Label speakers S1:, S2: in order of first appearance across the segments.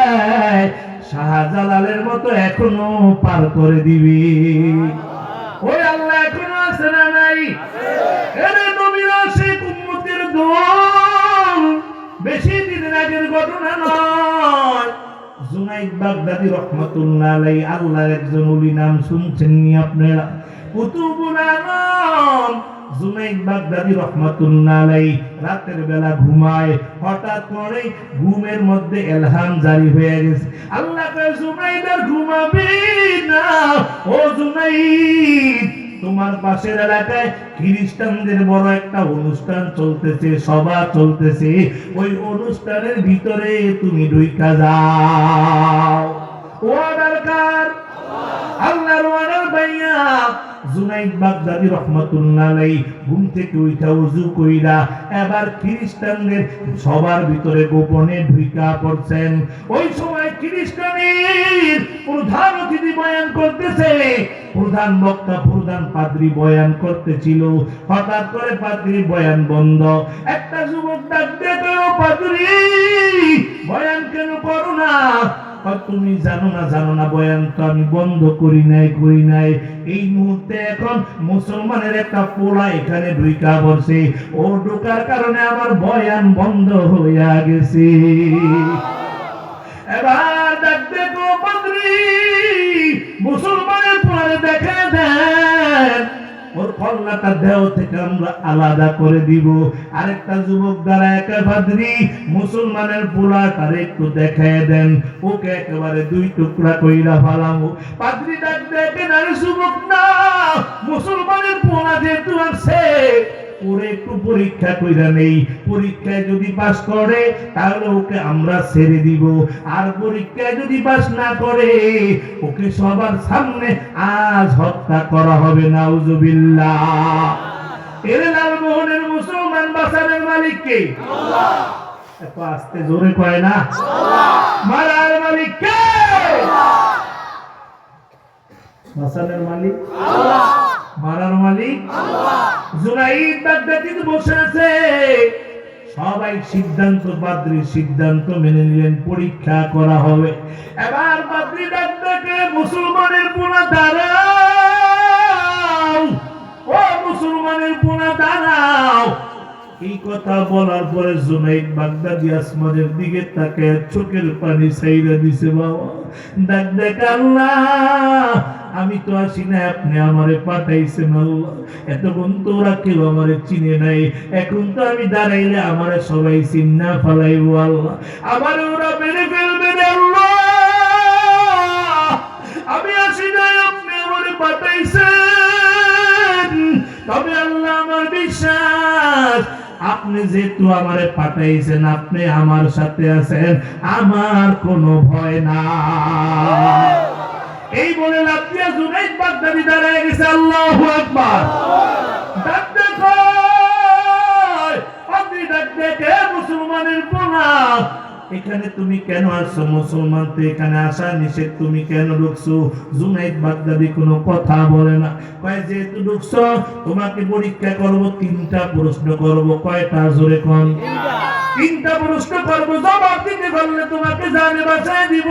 S1: দেয় শাহজালালের মতো এখনো পার করে দিবি। ওই আল্লাহ এখনো আছে না নাই? এরে নবীর আশিক উম্মতের দল, বেশি দিনের আগের ঘটনা নয়। জুনাইদ বাগদাদী রাহমাতুল্লাহ আলাইহি, আল্লাহর একজন ওলি, নাম শুনছেন নি আপনারা? কুতুবুল আলম জুনাইদ বাগদাদী রাহমাতুল্লাহ আলাইহি রাতের বেলা ঘুমায়, হঠাৎ করে ঘুমের মধ্যে ইলহাম জারি হয়ে গেছে। আল্লাহ কয়, জুনাইদ আর ঘুমাবি না। ও জুনাইদ, তোমার পাশের এলাকায় খ্রিস্টানদের বড় একটা অনুষ্ঠান চলতেছে, সভা চলতেছে, ওই অনুষ্ঠানের ভিতরে তুমি ঢুইকা যাও। ওয়ার্ডার কার? আল্লাহর ওয়ার্ডার ভাইয়া। জুনাইদ বাগদাদী রাহমাতুল্লাহ আলাইহি ঘুম থেকে উঠা ওযু কইরা এবার খ্রিস্টানদের সবার ভিতরে গোপনে ঢুইকা পড়ছেন। ওই সময় খ্রিস্টানের প্রধান অতিথি বয়ান করতেছে, প্রধান বক্তা, প্রধান পাদ্রী বয়ান করতেছিল। হঠাৎ করে পাদ্রীর বয়ান বন্ধ। একটা যুবক ডাক দিয়ে কয়, ও পাদ্রী, বয়ান কেন করো না? তুমি জানো না বয়ান তো আমি বন্ধ করি নাই। এই মুহূর্তে এখন মুসলমানের একটা পোলা এখানে ঢুইকা পড়ছে, ও ঢোকার কারণে আমার বয়ান বন্ধ হইয়া গেছে। এবার দেখতে গো পাদ্রী, মুসলমানের পোলারে দেখে দেন, ওর কল্লাটা দেহ থেকে আমরা আলাদা করে দিব। আরেকটা যুবক দাঁড়ায়, পাদ্রী, মুসলমানের পোলাটারে একটু দেখায় দেন, ওকে একেবারে দুই টুকরা কইরা ফালামু। পাদ্রী ডাক দেখেন, আরে যুবক না, মুসলমানের পোলা যেহেতু আছে, ওরে একটু পরীক্ষা কইরা নেই, পরীক্ষায় যদি পাস করে তাহলে ওকে আমরা ছেড়ে দিব, আর পরীক্ষায় যদি পাস না করে ওকে সবার সামনে আজ হত্যা করা হবে। নাউজুবিল্লাহ। এর লালমোহনের মুসলমান বাঁচানোর মালিক কে? আল্লাহ। এত আস্তে জোরে কয় না? আল্লাহ। মারার মালিক কে? আল্লাহ। বাঁচানোর মালিক আল্লাহ, মারার মালিক আল্লাহ। জুনাইদ বাগদাদী বসে আছে, সবাই সিদ্ধান্ত, পাদ্রীর সিদ্ধান্ত মেনে নিলেন, পরীক্ষা করা হবে। এবার পাদ্রী ডাক দেখে, মুসলমানের পোলা দাঁড়াও, ও মুসলমানের পোলা দাঁড়াও। এই কথা বলার পরে জুনাইদ বাগদাদী আসমানের দিকে তাকায় চোখের পানি ছাইরা দিছে। বাবা ডাক দেখ, আল্লাহ আমি তো আসি না, আপনি আমারে পাঠাইছেন আল্লাহ। এতক্ষণ তো ওরা কেউ আমারে চিনে নাই, এখন তো আমি দাঁড়াইলে আমারে সবাই চিন্না ফালাইব আল্লাহ, আবার ওরা মেরে ফেলবে আল্লাহ। আমি আসি না, আপনি আমারে পাঠাইছেন। তবে আল্লাহ আমার বিশ্বাস, আপনি যেহেতু আমারে পাঠাইছেন, আপনি আমার সাথে আছেন, আমার কোনো ভয় নাই। এই বলে লাফিয়া জুনাইদ বাগদাদী দাঁড়ায় গেছে। আল্লাহু আকবার। ডাক দেখো, পাদ্রী ডাক দেখে, মুসলমানের পোলা এখানে তুমি কেন আসছো? মুসলমান তো এখানে আসা নিষেধ, তুমি কেন ঢুকছো? জুনাইদ বাগদাদী কোনো কথা বলে না, কয় যেহেতু ঢুকছো তোমাকে পরীক্ষা করব, 3টা প্রশ্ন করব। কয়টা? জোরে কোন? 3টা প্রশ্ন করব, জবাব দিতে পারলে তোমাকে জানে বাঁচায় দিব,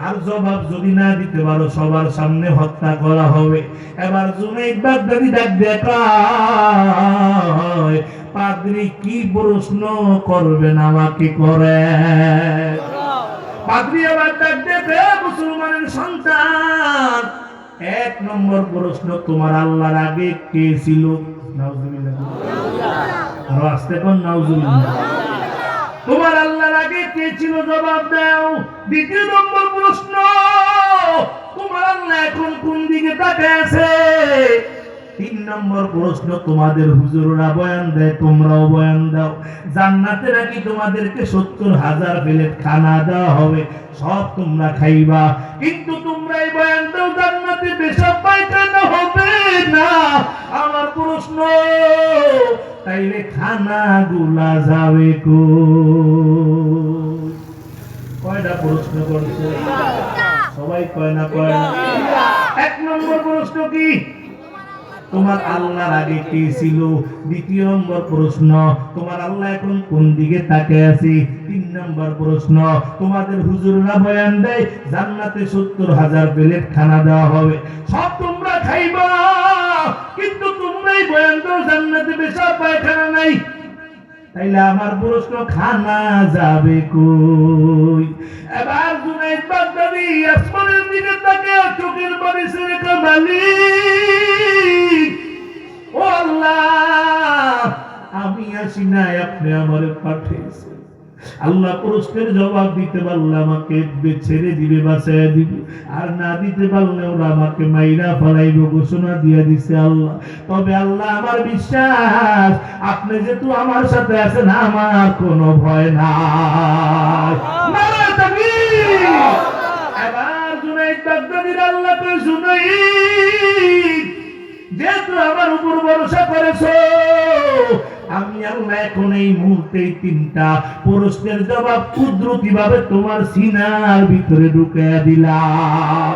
S1: আর জবাব যদি না দিতে পারো সবার সামনে হত্যা করা হবে। এবার জুনাইদ বাগদাদী ডাক দেখা, পাদ্রী কি প্রশ্ন করবেন আমাকে করে? পাদ্রী আবার ডাক দেখে, মুসলমানের সন্তান, 1 নম্বর প্রশ্ন, তোমার আল্লাহর আগে কে ছিল? নাউজুবিল্লাহ। আর আস্তে কোন? নাউজুবিল্লাহ। তোমার আল্লাহর আগে কে ছিল? জবাব দাও। 2 নম্বর প্রশ্ন, তোমার আল্লাহ এখন কোন দিকে তাকায় আছে? 3 নম্বর প্রশ্ন, তোমাদের হুজুররা বয়ান দেয়, তোমরাও বয়ান দাও, জান্নাতে নাকি তোমাদেরকে 70,000 প্লেট খানা দেওয়া হবে, সব তোমরা খাইবা, কিন্তু তোমরা এই বয়ান দাও জান্নাতে পেশাব পায়খানা হবে না। আমার প্রশ্ন, তাইলে খানা গুলা যাবে কই? কয়টা প্রশ্ন করছে? সবাই কয় না? কয় না? 1 নম্বর প্রশ্ন কি? তোমার আল্লাহর আগে কে ছিল? দ্বিতীয় নম্বর প্রশ্ন, তোমার আল্লাহ এখন কোন দিকে তাকিয়ে আছে? 3 নম্বর প্রশ্ন, তোমাদের হুজুররা বয়ান দেয় জান্নাতে 70,000 প্লেট খানা দেওয়া হবে, সব তোমরা খাইবা, কিন্তু তোমরাই বয়ান দাও জান্নাতে পেশাব পায়খানা নাই। তাইলে আমার প্রশ্ন, খানা যাবে কই? এবার জুনাইদ বাগদাদি আসমানের দিকে তাকিয়ে চোখের পানি ছেড়ে মালিক, ও আল্লাহ, আমি আসি নাই, আপনি আমারে পাঠিয়েছেন। আল্লাহ প্রশ্নের জবাব দিতে পারলে আমাকে ছেড়ে দিবে, বাঁচাইয়া দিবে, আর না দিতে পারলে ওরা আমাকে মাইরা ফেলাইব, ঘোষণা দিয়ে দিছে আল্লাহ। তবে আল্লাহ আমার বিশ্বাস, আপনি যেহেতু আমার সাথে আছেন, আমার কোনো ভয় নাই। নারে তাকবীর! এবার জুনাইদ বাগদাদির আল্লাহ তো জুনাইদ, যেহেতু আমার উপর ভরসা করেছো, আমি আল্লাহ এখন এই মুহূর্তে 3টা প্রশ্নের জবাব কুদরতি ভাবে তোমার সিনার ভিতরে ঢুকিয়ে দিলাম।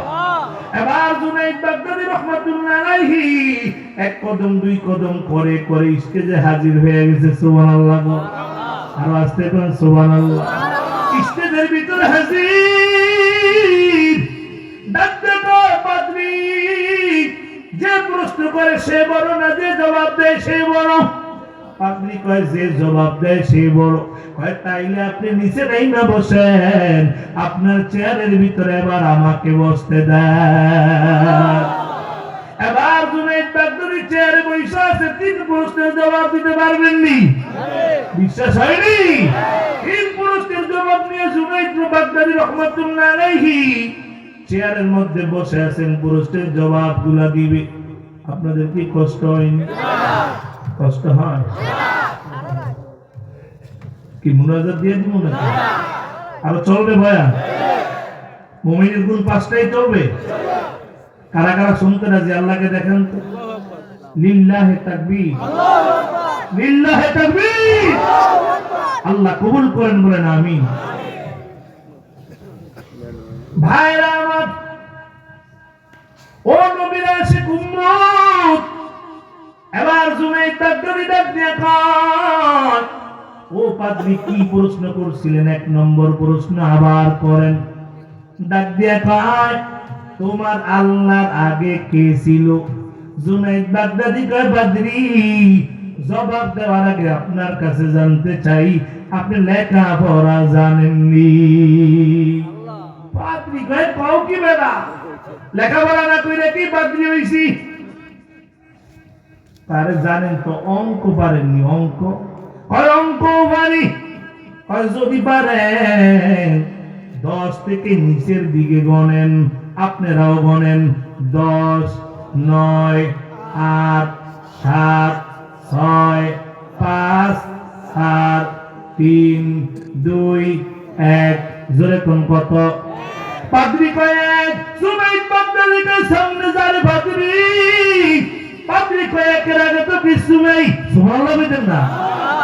S1: এবার জুনাইদ বাগদাদি রাহমাতুল্লাহ আলাইহি 1 কদম 2 কদম করে করে স্টেজে হাজির হয়ে গেছে। সুবহানাল্লাহ, আর আস্তে করে সুবহানাল্লাহ। স্টেজের ভিতরে হাজির, ডাকতে তো পাদ্রী, যে প্রশ্ন করে সে বড় না, যে জবাব দেয় সে বড়। পাদ্রী কয় যে জবাব দেয় সে বড়। কয় তাইলে আপনি নিচে নাই না বসেন, আপনার চেয়ারের ভিতরে এবার আমাকে বসতে দেন। এবার জুনাইদ বাগদাদি চেয়ারে বসে আছে, 3 প্রশ্নের জবাব দিতে পারবেননি? বিশ্বাস হয়নি? 3 প্রশ্নের জবাব নিয়ে জুনাইদ বাগদাদি রাহমাতুল্লাহ আলাইহি চেয়ারের মধ্যে বসে আছেন, প্রশ্নের জবাবগুলা দিবে। আপনাদের কি কষ্ট হয়নি? কষ্ট হয়? কি মুনাজাত দিয়ে দিব না? আরো চলবে বয়ান? মুমিনের গুণ 5টাই চলবে। কারা কারা শুনতে রাজি? আল্লাহকে দেখেন তো। লিল্লাহে তাকবীর, লিল্লাহে তাকবীর। আল্লাহ কবুল করেন, বলেন আমিন। ভাইরা আমার, ও নবীর আশিক উম্মত, এবার জুনাইদ বাগদাদি ডাক দিয়ে কয়, ও পাদ্রী কি প্রশ্ন করছিলেন? 1 নম্বর প্রশ্ন আবার করেন। ডাক দিয়ে কয়, তোমার আল্লাহর আগে কে ছিল? জুনাইদ বাগদাদি কয়, পাদ্রী জবাব দেওয়ার আগে আপনার কাছে জানতে চাই, আপনি লেখাপড়া জানেননি? পাদ্রী কয়, কও কি বেটা, লেখাপড়া না কইরা কি পাদ্রী হইছি? তারে জানেন তো, অঙ্ক পারেননি? অঙ্ক কয়, অঙ্ক পারি। কয় যদি পারেন 10 থেকে নিচের দিকে গণেন, আপনারাও গণেন। 10, 9, 8, 7, 6, 5, 4, 3, 2, 1। জোরে কোন কত? পাদ্রী কয় 1। জুনাইদ বাগদাদি কয়, সামনে যারে পাদ্রী। পাদ্রী কয়, 1-এর আগে তো কিছু নেই। সুবহানাল্লাহ বলেন না?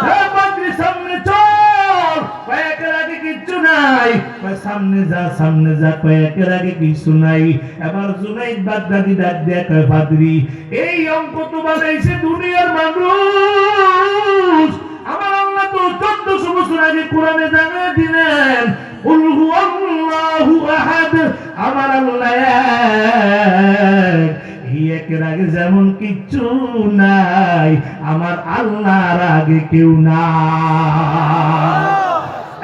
S1: হ্যাঁ পাদ্রী, সামনে চল। কয় 1-এর আগে কিচ্ছু নাই। কয় সামনে যা, সামনে যা। কয় 1-এর আগে কিছু নাই। এবার জুনাইদ বাগদাদি ডাক দিয়ে কয়, পাদ্রী এই অঙ্ক তো বানাইছে দুনিয়ার মানুষ, আমার আল্লাহ তো 1400 বছর আগে কোরআনে জানিয়ে দিলেন, কুল হুয়াল্লাহু আহাদ, আমার আল্লাহ এক। এই 1-এর আগে যেমন কিচ্ছু নাই, আমার আল্লাহর আগে কেউ নাই।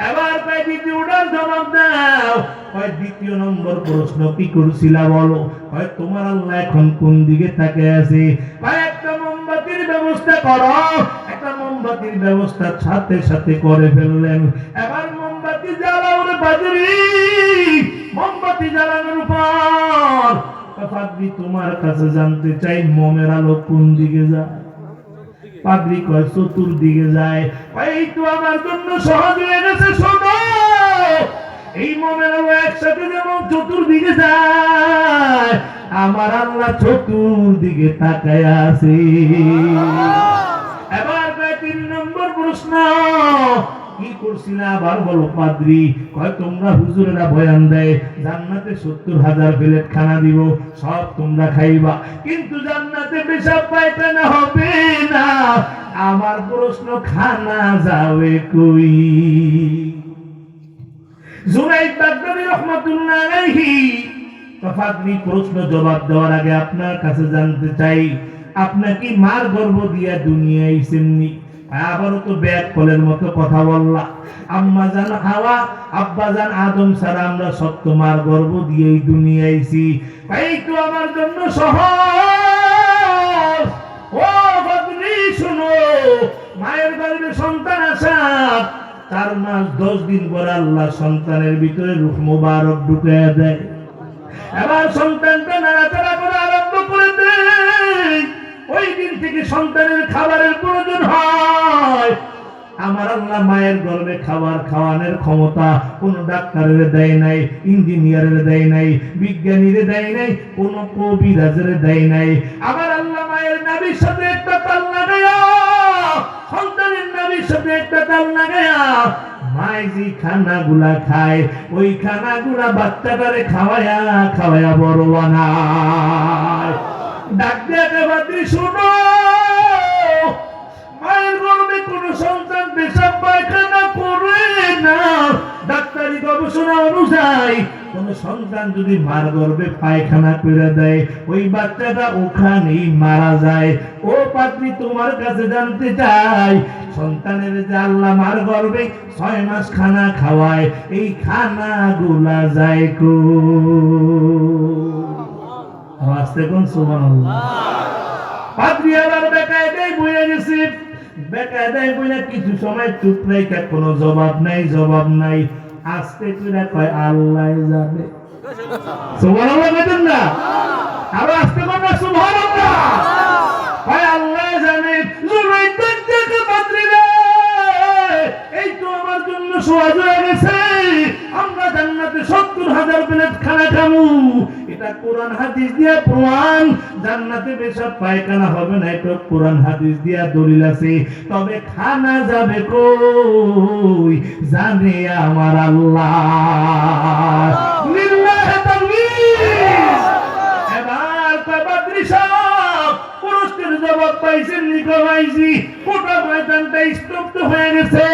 S1: এবার কয় দ্বিতীয়টার জবাব দাও। কয় দ্বিতীয় নম্বর প্রশ্ন কি করছিলা বলো? কয় তোমার আল্লাহ এখন কোন দিকে তাকিয়ে আছে? কয় একটা মোমবাতির ব্যবস্থা করো। একটা মোমবাতির ব্যবস্থা সাথে সাথে করে ফেললেন। এবার মোমবাতি জ্বালাও রে পাদ্রী, মোমবাতি জ্বালানোর পর পাদ্রী তোমার কাছে জানতে চাই, মোমের আলো কোন দিকে যায়? পাদ্রী কয় চতুর্দিকে যায়। এই তো আমার জন্য সহজ হয়ে গেছে, শোনো, এই মোমের আলো একসাথে যেমন চতুর্দিকে যায়, আমার আল্লাহ চতুর্দিকে তাকায় আছে। এবার 3 নম্বর প্রশ্ন, কি করছি না আবার বলো পাদ্রী? কয় তোমরা হুজুরেরা বয়ান দেয় জান্নাতে 70,000 প্লেট খানা দিব, সব তোমরা খাইবা, কিন্তু জান্নাতে পেশাব পায়খানা হবে না। আমার প্রশ্ন, খানা যাবে কই? জুনাইদ বাগদাদী রাহমাতুল্লাহ আলাইহি পাদ্রী প্রশ্ন জবাব দেওয়ার আগে আপনার কাছে জানতে চাই, আপনি কি মার গর্ভ দিয়া দুনিয়া আইছেননি? আবারও তো ব্যাগ কলের মতো কথা বললা। আম্মা জান হাওয়া, আব্বা জান আদম ছাড়া আমরা সত্য মার গর্ভ দিয়েই দুনিয়া আইছি। এই তো আমার জন্য সহজ। ও পাদ্রী শুনো, মায়ের গর্ভে সন্তান আসা 4 মাস 10 দিন পর আল্লাহ সন্তানের ভিতরে রূহ মুবারক ঢুকাইয়া দেয়। এবার সন্তানটা নাড়াচাড়া করা আরম্ভ করে দেয়। ওই দিন থেকে সন্তানের খাবারের প্রয়োজন হয়। আমার আল্লাহ মায়ের গর্ভে খাবার খাওয়ানোর ক্ষমতা কোন ডাক্তারের দেয় নাই, ইঞ্জিনিয়ারের দেয় নাই, বিজ্ঞানীর দেয় নাই, কোন কবিরাজের দেয় নাই। আমার আল্লাহ মায়ের নাভির সাথে একটা তাল লাগায়া, সন্তানের নাভির সাথে একটা তাল লাগায়া মায় যে খানাগুলা খায়, ওই খানাগুলা বাচ্চাটারে খাওয়ায়া খাওয়ায়া বড় বানায়। ডাক দিয়ে পাদ্রী শুনো, মায়ের গর্ভে কোন সন্তান পেশাব পায়খানা করে না। ডাক্তারি গবেষণা অনুযায়ী কোন সন্তান যদি মার গর্ভে পায়খানা করে দেয়, ওই বাচ্চাটা ওখানেই মারা যায়। ও পাদ্রী, তোমার কাছে জানতে চাই, সন্তানের যে আল্লাহ মার গর্ভে 6 মাস খানা খাওয়ায়, এই খানাগুলা যায় কো? আওয়াজতে কোন সুবহানাল্লাহ। পাদ্রী আবার বেকায়দায় বইয়া গেছে। বেকায়দায় বইয়া কিছু সময় চুপ রেখে কোনো জবাব নাই, জবাব নাই। আস্তে করে কয় আল্লাহ জানে। সুবহানাল্লাহ বলেন না? আরো আস্তে বলবা সুবহানাল্লাহ। কয় আল্লাহ জানে। জুনাইদ দেখতে পাদ্রী রে, এই তো আমার জন্য সহজ হয়ে গেছে। আমরা জান্নাতে 70,000 প্লেট খানা খাবো। এটা কোরআন হাদিস দিয়ে প্রমাণ। জান্নাতে পেশাব পায়খানা হবে না, এটা কোরআন হাদিস দিয়ে দলিল আছে। তবে খানা যাবে কই জানে আমার আল্লাহ। লিল্লাহি তাকবীর। এবার পাদ্রী সাহেব প্রশ্নের জবাব পাইছেন, নিকমাইছি। গোটা ময়দানটা স্তব্ধ হয়ে গেছে।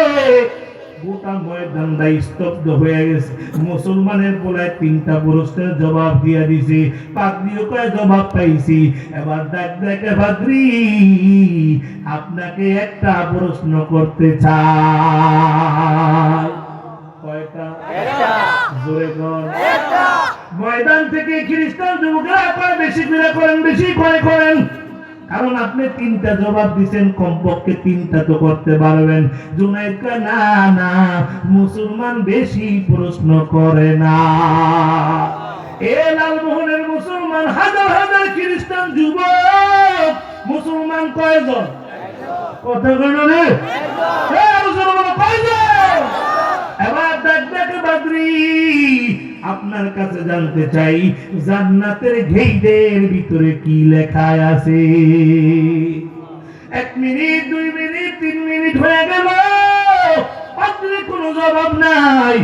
S1: গোটা ময়দানটা স্তব্ধ হয়ে গেছে। মুসলমানের পোলায় 3টা প্রশ্নের জবাব দিয়ে দিছে। পাদ্রীও কয় জবাব পাইছি। এবার দেখে পাদ্রী, আপনাকে একটা প্রশ্ন করতে চাই। কয়টা? একটা। জোরে বল। একটা। ময়দান থেকে খ্রিস্টান যুবকরা কয় বেশি করে করেন, বেশি করে করেন। কারণ আপনি 3টা জবাব দিচ্ছেন, কমপক্ষে 3টা তো করতে পারবেন। জুনাইদ কয় না না, মুসলমান বেশি প্রশ্ন করে না। এ লালমোহনের মুসলমান হাজার হাজার খ্রিস্টান যুবক, মুসলমান কয়জন? কথা কইল রে? কয়জন? এবার দেখে পাদ্রী, আপনার কাছে জানতে চাই, জান্নাতের গেইটের ভিতরে কি লেখা আছে? 1 মিনিট, 2 মিনিট, 3 মিনিট হয়ে গেল, পাদ্রী কোনো জবাব নাই।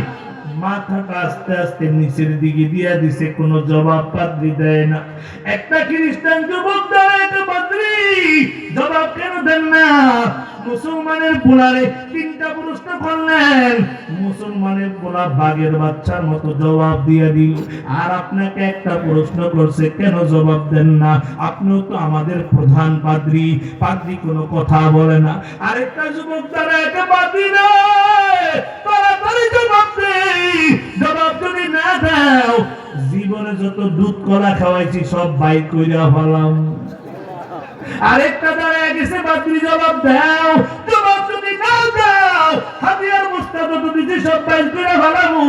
S1: মাথাটা আস্তে আস্তে নিচের দিকে দিয়া দিছে, কোনো জবাব পাদ্রী দেয় না। একটা খ্রিস্টান যুবক দাঁড়ায়, পাদ্রী জবাব কেন দেন না? মুসলমানের পোলারে 3টা প্রশ্ন করলেন, মুসলমানের পোলা বাঘের বাচ্চার মতো জবাব দিয়ে দিল। আর আপনাকে একটা প্রশ্ন করছে, কেন জবাব দেন না? আপনিও তো আমাদের প্রধান পাদ্রী। পাদ্রী কোনো কথা বলে না। আরেকটা যুবক দাঁড়ায়, পাদ্রী রে তাড়াতাড়ি জবাব দে, জবাব যদি না দাও জীবনে যত দুধ কলা খাওয়াইছি সব বাইক কইরা ফেলাম। আরেকটা দাঁড়ায় গেছে, পাদ্রী জবাব দাও, জবাব যদি না দাও হাতিয়ার মুস্তা যত দিছি সব বাইক কইরা ফেলামু।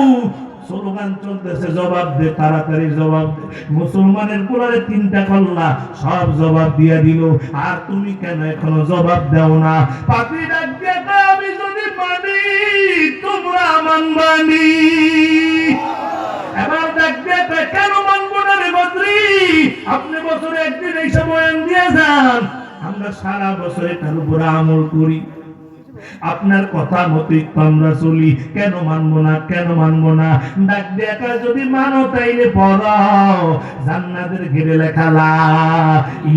S1: স্লোগান চলতেছে, জবাব দে, তাড়াতাড়ি জবাব দে। মুসলমানের পোলারে 3টা কল্লা, সব জবাব দিয়া দিল। আর তুমি কেন এখনো জবাব দাও না? পাদ্রী ডাক দিয়ে কয়, আমি যদি মানি তোমরা মানবানি। এবার ডাক দিয়ে কয়, কেন মানবো না রে পাদ্রী? আপনি বছরে একদিন এই সময় দিয়ে যান, আমরা সারা বছরে তার উপরে আমল করি। আপনার কথা মতোই তো আমরা চলি, কেন মানবো না, কেন মানবো না? ডাক দেখা যদি মানো তাইলে পড়ো জান্নাতের ঘিরে লেখা লা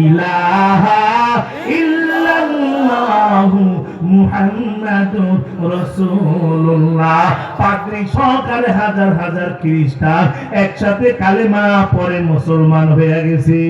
S1: ইলাহা ইল্লাল্লাহু মুহাম্মাদুর রাসূলুল্লাহ। পাগড়ি সহকারে হাজার হাজার খ্রিস্টান একসাথে কালেমা পড়ে মুসলমান হয়ে গেছে।